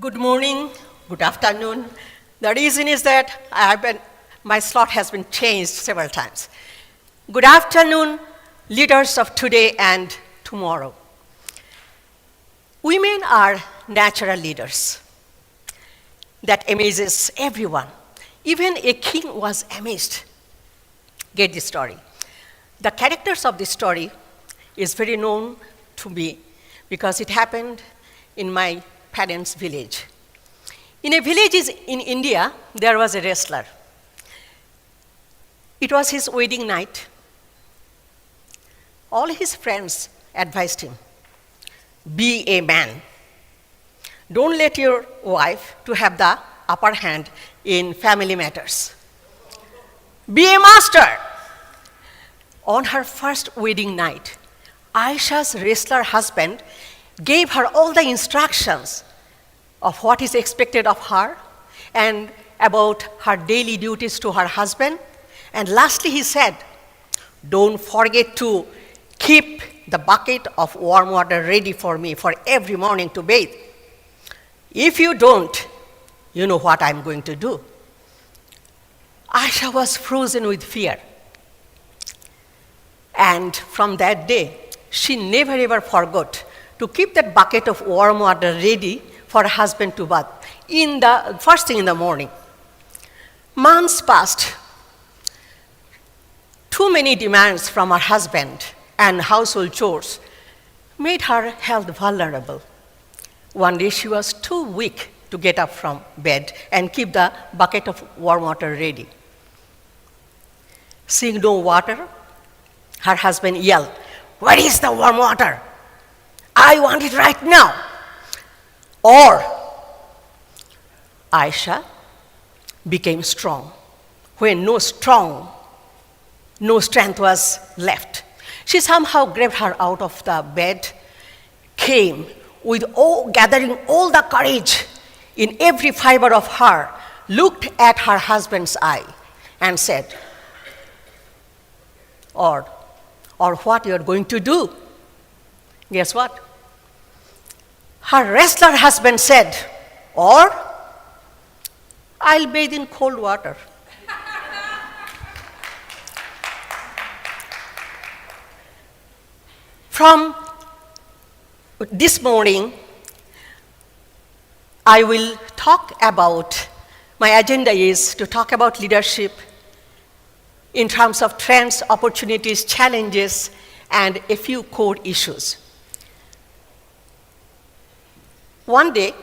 Good morning, good afternoon. The reason is that my slot has been changed several times. Good afternoon, leaders of today and tomorrow. Women are natural leaders. That amazes everyone. Even a king was amazed. Get this story. The characters of this story is very known to me because it happened in my parents' village. In a village in India, there was a wrestler. It was his wedding night. All his friends advised him, be a man. Don't let your wife to have the upper hand in family matters. Be a master. On her first wedding night, Aisha's wrestler husband gave her all the instructions of what is expected of her and about her daily duties to her husband. And lastly, he said, don't forget to keep the bucket of warm water ready for me for every morning to bathe. If you don't, you know what I'm going to do. Aisha was frozen with fear. And from that day, she never ever forgot to keep that bucket of warm water ready for her husband to bath in the first thing in the morning. Months passed. Too many demands from her husband and household chores made her health vulnerable. One day she was too weak to get up from bed and keep the bucket of warm water ready. Seeing no water, her husband yelled, "Where is the warm water? I want it right now." Or Aisha became strong when no strength was left. She somehow grabbed her out of the bed, came with gathering all the courage in every fiber of her, looked at her husband's eye and said, or what you're going to do. Guess what? Her wrestler husband said, or I'll bathe in cold water. From this morning, I will talk about, my agenda is to talk about leadership in terms of trends, opportunities, challenges, and a few core issues. One day,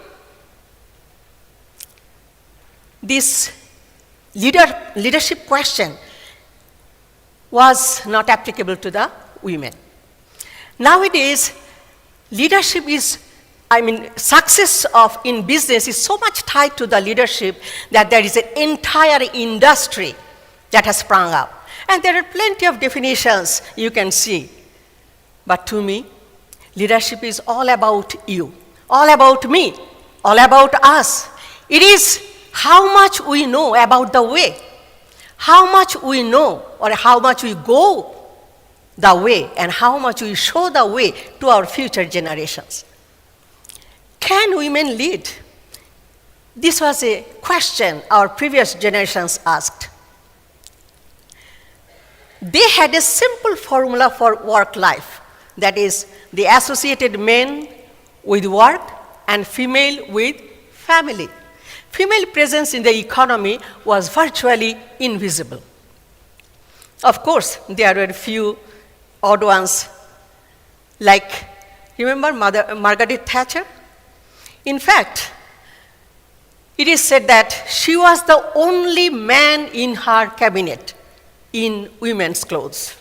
this leadership question was not applicable to the women. Nowadays, success in business is so much tied to the leadership that there is an entire industry that has sprung up. And there are plenty of definitions you can see. But to me, leadership is all about you, all about me, all about us. It is how much we know about the way, how much we know or how much we go the way, and how much we show the way to our future generations. Can women lead? This was a question our previous generations asked. They had a simple formula for work life. That is, they associated men with work and female with family. Female presence in the economy was virtually invisible. Of course, there were a few odd ones, like, remember Margaret Thatcher? In fact, it is said that she was the only man in her cabinet in women's clothes.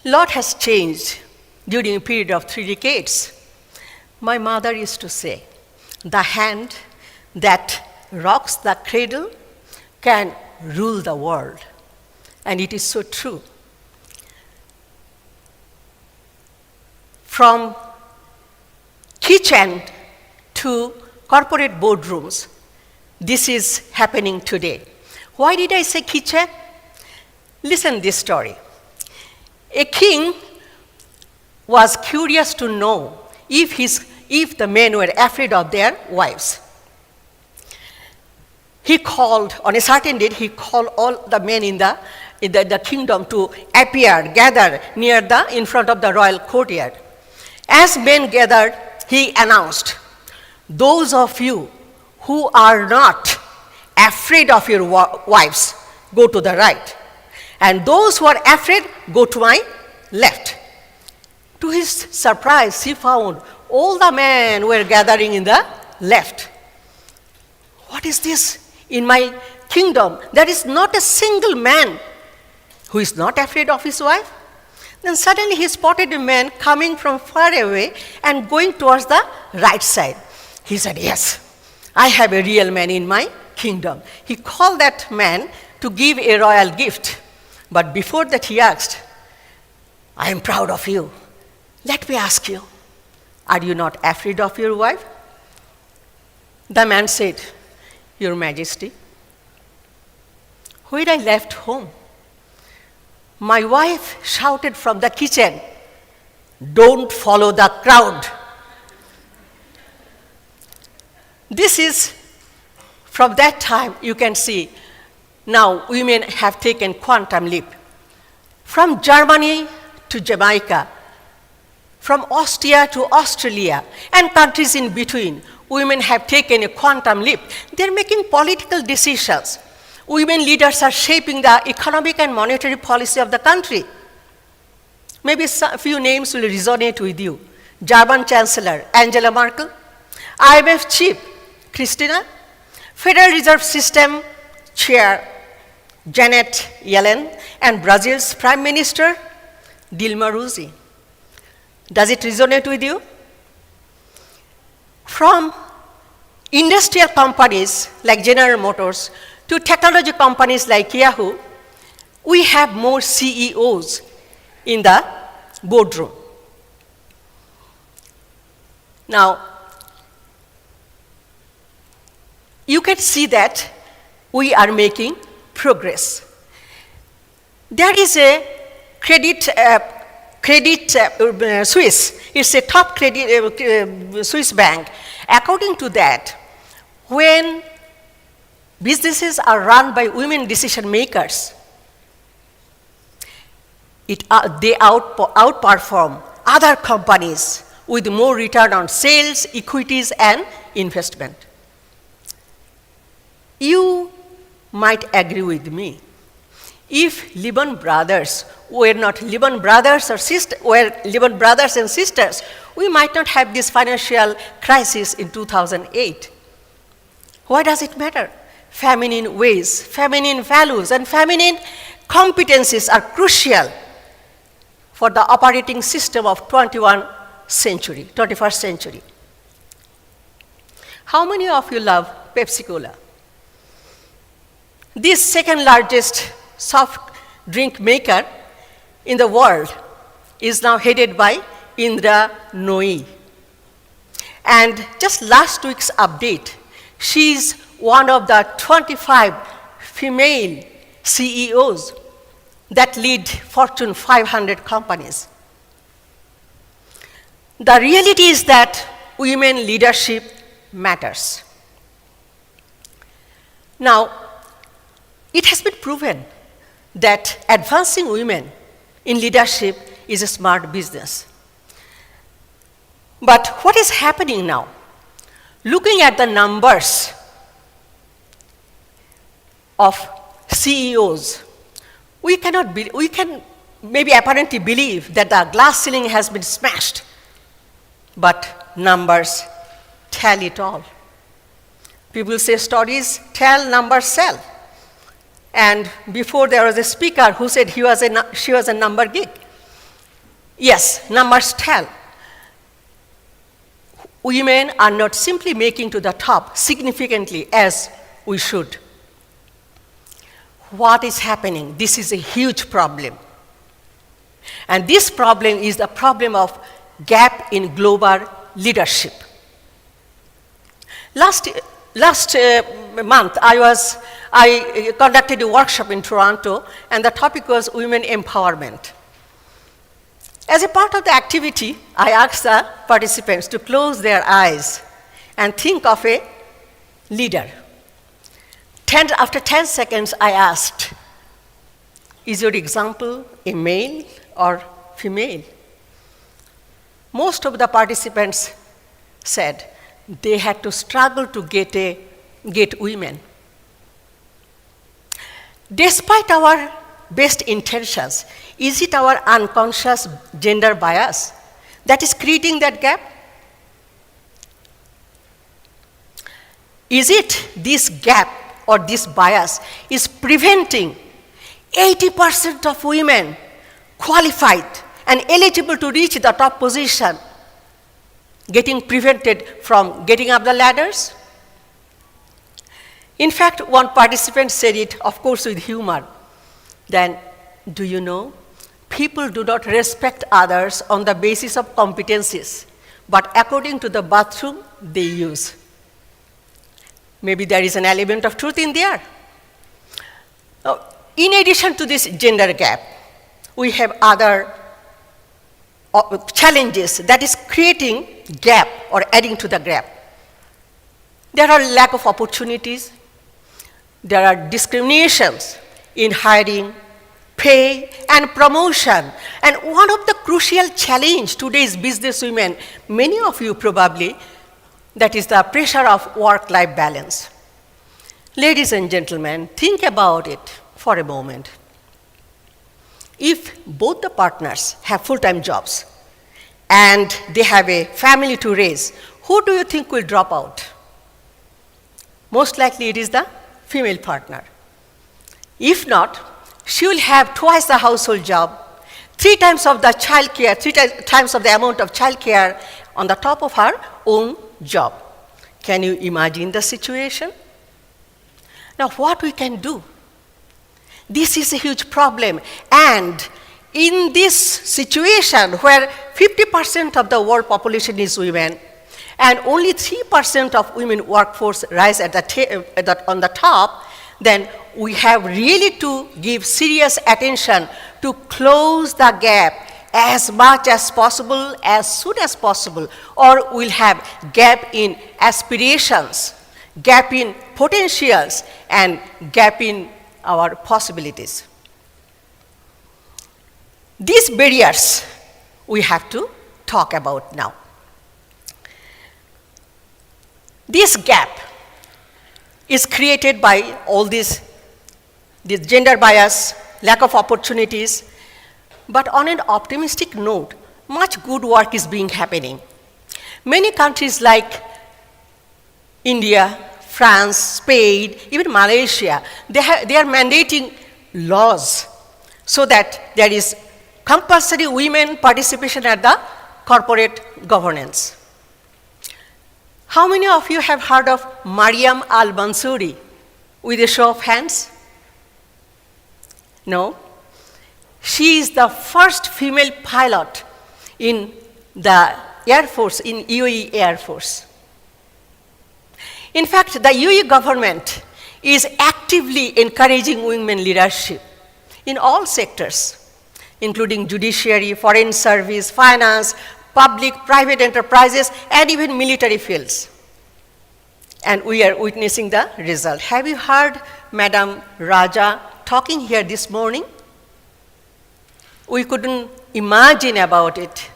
Lot has changed during a period of 3 decades. My mother used to say, the hand that rocks the cradle can rule the world. And it is so true. From kitchen to corporate boardrooms, this is happening today. Why did I say kitchen? Listen this story. A king was curious to know if his if the men were afraid of their wives. He called, on a certain date, he called all the men in the kingdom to appear, gather in front of the royal courtyard. As men gathered, he announced, "Those of you who are not afraid of your wives, go to the right. And those who are afraid, go to my left." To his surprise, he found all the men were gathering in the left. What is this? In my kingdom, there is not a single man who is not afraid of his wife. Then suddenly he spotted a man coming from far away and going towards the right side. He said, "Yes, I have a real man in my kingdom." He called that man to give a royal gift. But before that he asked, "I am proud of you. Let me ask you, are you not afraid of your wife?" The man said, "Your Majesty, when I left home, my wife shouted from the kitchen, 'Don't follow the crowd.'" This is, from that time, you can see, now women have taken quantum leap. From Germany to Jamaica, from Austria to Australia, and countries in between, women have taken a quantum leap. They're making political decisions. Women leaders are shaping the economic and monetary policy of the country. Maybe a few names will resonate with you. German Chancellor Angela Merkel, IMF Chief Christina, Federal Reserve System Chair Janet Yellen, and Brazil's Prime Minister Dilma Rousseff. Does it resonate with you? From industrial companies like General Motors to technology companies like Yahoo, we have more CEOs in the boardroom. Now, you can see that we are making progress. There is a Credit Suisse. It's a top Swiss bank. According to that, when businesses are run by women decision makers, they outperform other companies with more return on sales, equities, and investment. You might agree with me. If Lehman Brothers were not Lehman Brothers and sisters, we might not have this financial crisis in 2008. Why does it matter? Feminine ways, feminine values, and feminine competencies are crucial for the operating system of 21st century. How many of you love Pepsi-Cola? This second largest soft drink maker in the world is now headed by Indra Nooyi. And just last week's update, she's one of the 25 female CEOs that lead Fortune 500 companies. The reality is that women leadership matters. Now, it has been proven that advancing women in leadership is a smart business. But what is happening now? Looking at the numbers of CEOs, we can maybe apparently believe that the glass ceiling has been smashed, but numbers tell it all. People say stories tell, numbers sell. And before there was a speaker who said she was a number geek. Yes, numbers tell. Women are not simply making to the top significantly as we should. What is happening? This is a huge problem. And this problem is the problem of gap in global leadership. Last month, I conducted a workshop in Toronto, and the topic was women empowerment. As a part of the activity, I asked the participants to close their eyes and think of a leader. After 10 seconds, I asked, is your example a male or female? Most of the participants said they had to struggle to get women. Despite our best intentions, is it our unconscious gender bias that is creating that gap? Is it this gap or this bias is preventing 80% of women qualified and eligible to reach the top position getting prevented from getting up the ladders? In fact, one participant said it, of course, with humor. Then, do you know, people do not respect others on the basis of competencies, but according to the bathroom they use. Maybe there is an element of truth in there. Now, in addition to this gender gap, we have other challenges that is creating gap or adding to the gap. There are lack of opportunities. There are discriminations in hiring, pay, and promotion. And one of the crucial challenges today's businesswomen, many of you probably, that is the pressure of work-life balance. Ladies and gentlemen, think about it for a moment. If both the partners have full-time jobs and they have a family to raise, who do you think will drop out? Most likely it is the female partner. If not, she will have twice the household job, 3 times of the childcare, 3 times of the amount of childcare on the top of her own job. Can you imagine the situation? Now, what we can do? This is a huge problem, and in this situation where 50% of the world population is women, and only 3% of women workforce rise on the top, then we have really to give serious attention to close the gap as much as possible, as soon as possible, or we'll have gap in aspirations, gap in potentials, and gap in our possibilities. These barriers we have to talk about now. This gap is created by all this gender bias, lack of opportunities, but on an optimistic note, much good work is happening. Many countries like India, France, Spain, even Malaysia, they are mandating laws so that there is compulsory women participation at the corporate governance. How many of you have heard of Mariam Al-Mansouri? With a show of hands? No? She is the first female pilot in the Air Force, in UAE Air Force. In fact, the UAE government is actively encouraging women leadership in all sectors, including judiciary, foreign service, finance, public, private enterprises, and even military fields. And we are witnessing the result. Have you heard Madam Raja talking here this morning? We couldn't imagine about it,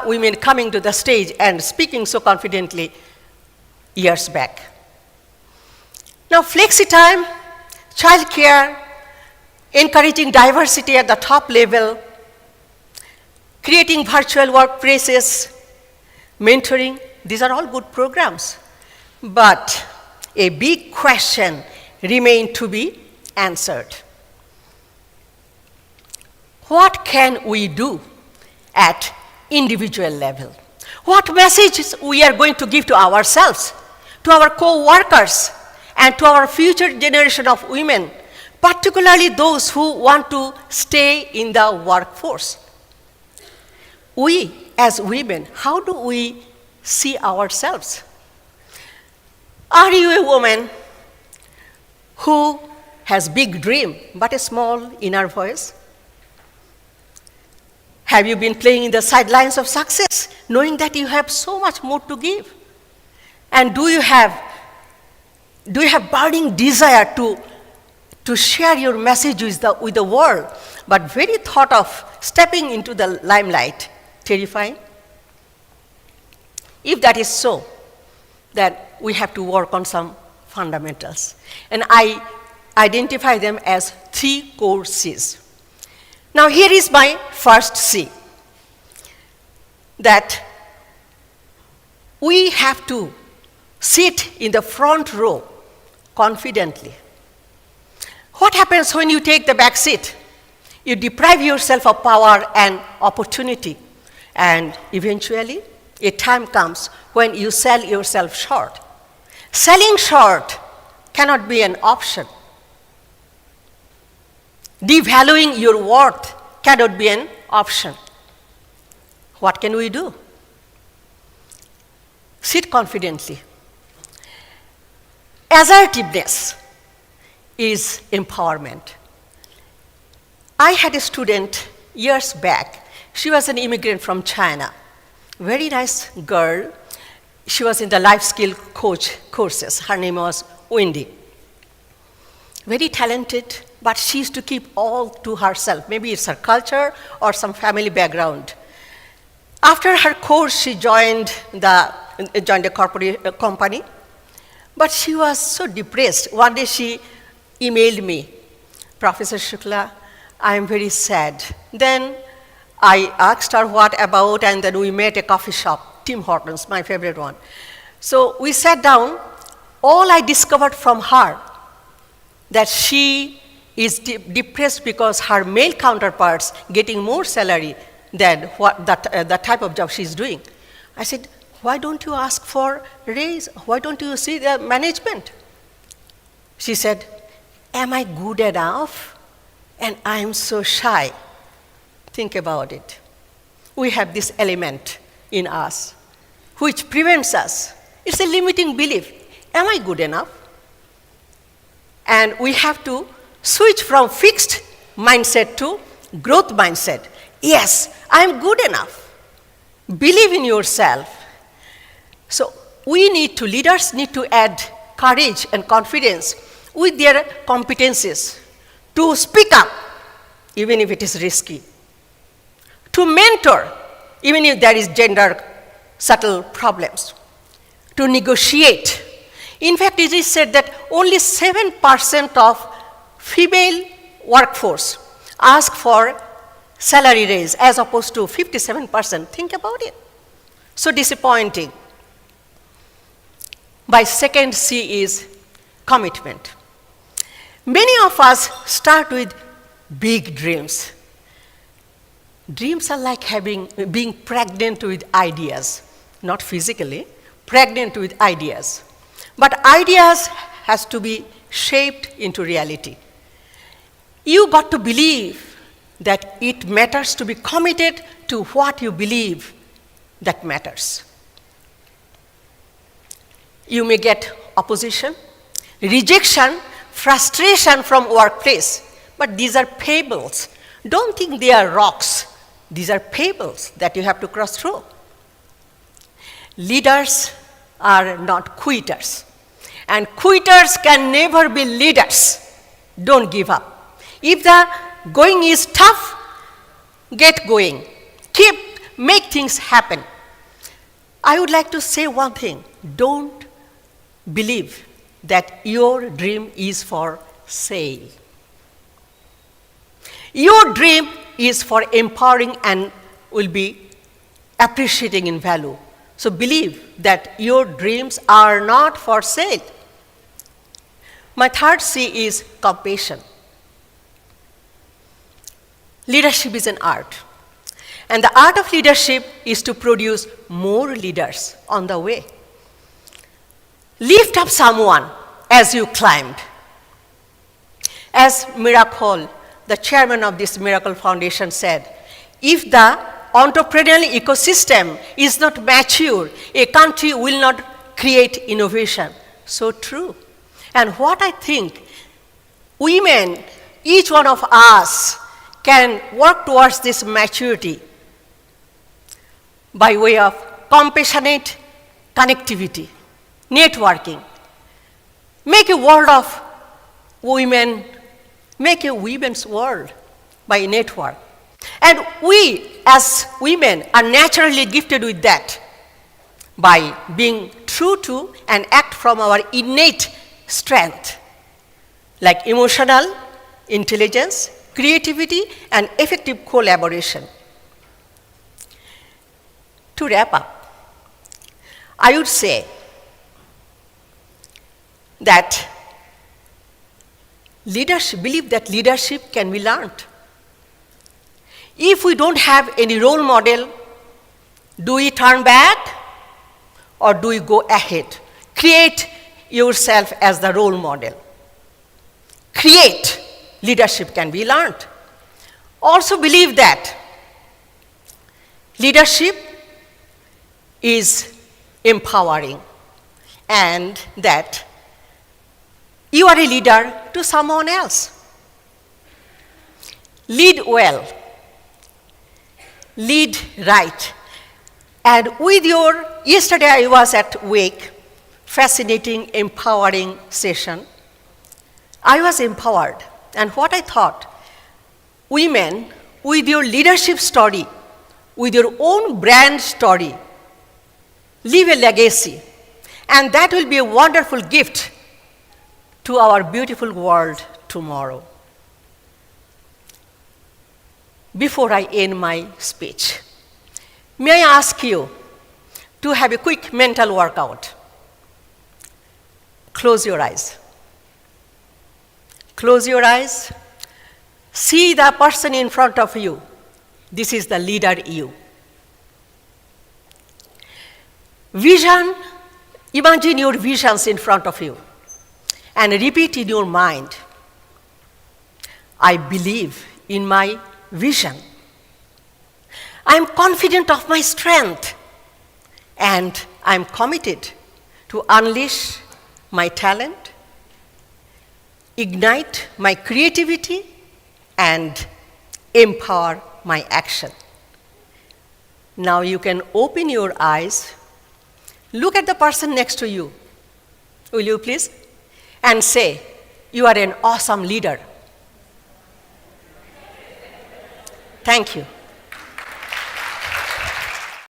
women coming to the stage and speaking so confidently years back. Now, flexi time, childcare, encouraging diversity at the top level, creating virtual workplaces, mentoring, these are all good programs. But a big question remains to be answered. What can we do at individual level? What messages we are going to give to ourselves, to our co-workers, and to our future generation of women, particularly those who want to stay in the workforce? We, as women, how do we see ourselves? Are you a woman who has big dream but a small inner voice? Have you been playing in the sidelines of success, knowing that you have so much more to give? And do you have burning desire to share your message with the world, but very thought of stepping into the limelight terrifying? If that is so, then we have to work on some fundamentals. And I identify them as 3 core C's. Now here is my first C, that we have to sit in the front row confidently. What happens when you take the back seat? You deprive yourself of power and opportunity, and eventually a time comes when you sell yourself short. Selling short cannot be an option. Devaluing your worth cannot be an option. What can we do? Sit confidently. Assertiveness is empowerment. I had a student years back. She was an immigrant from China. Very nice girl. She was in the life skill courses. Her name was Wendy. Very talented, but she used to keep all to herself. Maybe it's her culture or some family background. After her course, she joined a corporate company, but she was so depressed. One day she emailed me, "Professor Shukla, I am very sad." Then I asked her what about, and then we met at a coffee shop, Tim Hortons, my favorite one. So we sat down. All I discovered from her, that she is depressed because her male counterparts getting more salary than what the type of job she's doing. I said, "Why don't you ask for raise? Why don't you see the management?" She said, "Am I good enough? And I am so shy." Think about it. We have this element in us which prevents us. It's a limiting belief. Am I good enough? And we have to switch from fixed mindset to growth mindset. Yes, I am good enough. Believe in yourself. So leaders need to add courage and confidence with their competencies to speak up, even if it is risky, to mentor, even if there is gender subtle problems, to negotiate. In fact, it is said that only 7% of female workforce ask for salary raise as opposed to 57%. Think about it. So disappointing. My second C is commitment. Many of us start with big dreams. Dreams are like being pregnant with ideas, not physically, pregnant with ideas. But ideas has to be shaped into reality. You got to believe that it matters to be committed to what you believe that matters. You may get opposition, rejection, frustration from workplace, but these are pebbles. Don't think they are rocks. These are pebbles that you have to cross through. Leaders are not quitters, and quitters can never be leaders. Don't give up. If the going is tough, get going. Make things happen. I would like to say one thing. Don't believe that your dream is for sale. Your dream is for empowering and will be appreciating in value. So believe that your dreams are not for sale. My third C is compassion. Leadership is an art. And the art of leadership is to produce more leaders on the way. Lift up someone as you climbed. As Miracle, the chairman of this Miracle Foundation said, if the entrepreneurial ecosystem is not mature, a country will not create innovation. So true. And what I think, women, each one of us can work towards this maturity by way of compassionate connectivity, networking. Make a world of women, make a women's world by network. And we as women are naturally gifted with that by being true to and act from our innate strength, like emotional intelligence, creativity, and effective collaboration. To wrap up, I would say that believe that leadership can be learned. If we don't have any role model, do we turn back or do we go ahead? Create yourself as the role model. Create. Leadership can be learned. Also believe that leadership is empowering and that you are a leader to someone else. Lead well. Lead right. And yesterday I was at Wake, fascinating, empowering session. I was empowered. And what I thought, women, with your leadership story, with your own brand story, leave a legacy. And that will be a wonderful gift to our beautiful world tomorrow. Before I end my speech, may I ask you to have a quick mental workout? Close your eyes. Close your eyes. See the person in front of you. This is the leader you. Imagine your visions in front of you and repeat in your mind, I believe in my vision. I am confident of my strength and I am committed to unleash my talent, ignite my creativity, and empower my action. Now you can open your eyes, look at the person next to you, will you please? And say, you are an awesome leader. Thank you.